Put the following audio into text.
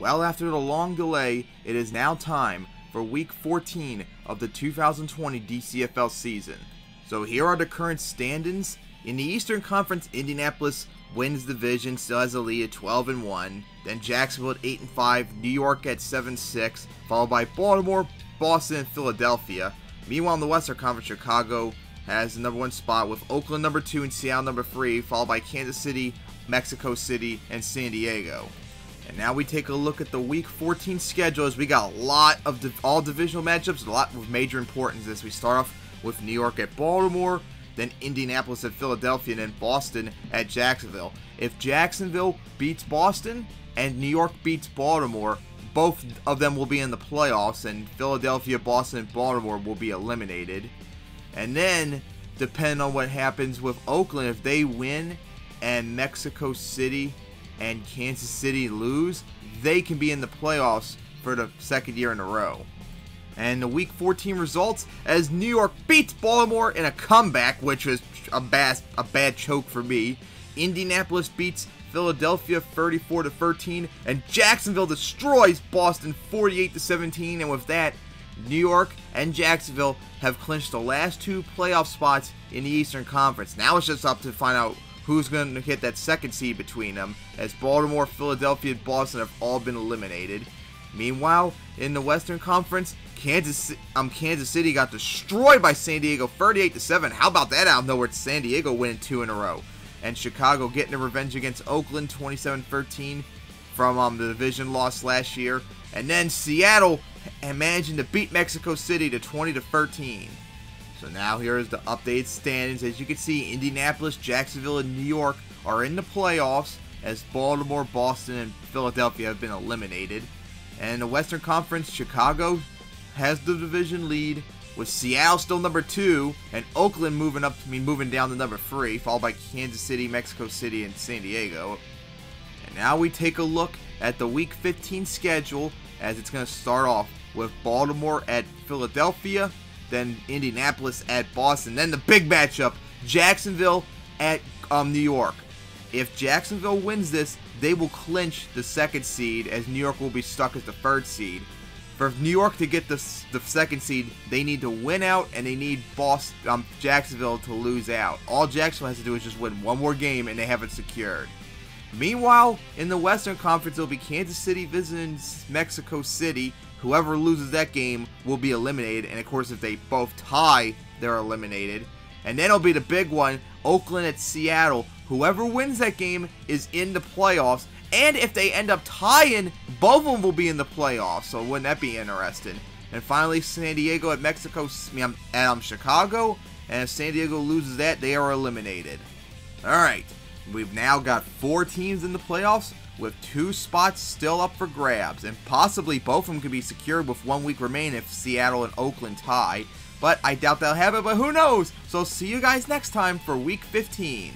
Well, after the long delay, it is now time for Week 14 of the 2020 DCFL season. So here are the current standings. In the Eastern Conference, Indianapolis wins the division, still has a lead at 12-1. Then Jacksonville at 8-5, New York at 7-6, followed by Baltimore, Boston, and Philadelphia. Meanwhile, in the Western Conference, Chicago has the number 1 spot with Oakland number 2 and Seattle number 3, followed by Kansas City, Mexico City, and San Diego. And now we take a look at the Week 14 schedule, as we got a lot of all divisional matchups, a lot of major importance, as we start off with New York at Baltimore, then Indianapolis at Philadelphia, and then Boston at Jacksonville. If Jacksonville beats Boston and New York beats Baltimore, both of them will be in the playoffs, and Philadelphia, Boston, and Baltimore will be eliminated. And then, depending on what happens with Oakland, if they win and Mexico City and Kansas City lose, they can be in the playoffs for the second year in a row. And the Week 14 results, as New York beats Baltimore in a comeback, which was a bad choke for me. Indianapolis beats Philadelphia 34-13, and Jacksonville destroys Boston 48-17. And with that, New York and Jacksonville have clinched the last 2 playoff spots in the Eastern Conference. Now it's just up to find out who's going to hit that second seed between them, as Baltimore, Philadelphia, and Boston have all been eliminated. Meanwhile, in the Western Conference, Kansas City got destroyed by San Diego 38-7. How about that out of nowhere? San Diego winning 2 in a row. And Chicago getting a revenge against Oakland 27-13 from the division loss last year. And then Seattle managing to beat Mexico City to 20-13. So now here's the updated standings. As you can see, Indianapolis, Jacksonville, and New York are in the playoffs, as Baltimore, Boston, and Philadelphia have been eliminated. And in the Western Conference, Chicago has the division lead, with Seattle still number 2, and Oakland moving down to number 3, followed by Kansas City, Mexico City, and San Diego. And now we take a look at the Week 15 schedule, as it's going to start off with Baltimore at Philadelphia, then Indianapolis at Boston, then the big matchup, Jacksonville at New York. If Jacksonville wins this, they will clinch the 2nd seed, as New York will be stuck as the 3rd seed. For New York to get the 2nd seed, they need to win out, and they need Jacksonville to lose out. All Jacksonville has to do is just win one more game, and they have it secured. Meanwhile, in the Western Conference, it'll be Kansas City visiting Mexico City. Whoever loses that game will be eliminated, and of course, if they both tie, they're eliminated. And then it'll be the big one, Oakland at Seattle. Whoever wins that game is in the playoffs, and if they end up tying, both of them will be in the playoffs, so wouldn't that be interesting? And finally, San Diego at Chicago, and if San Diego loses that, they are eliminated. Alright, we've now got 4 teams in the playoffs, with 2 spots still up for grabs, and possibly both of them could be secured with 1 week remaining if Seattle and Oakland tie. But I doubt they'll have it, but who knows? So see you guys next time for Week 15.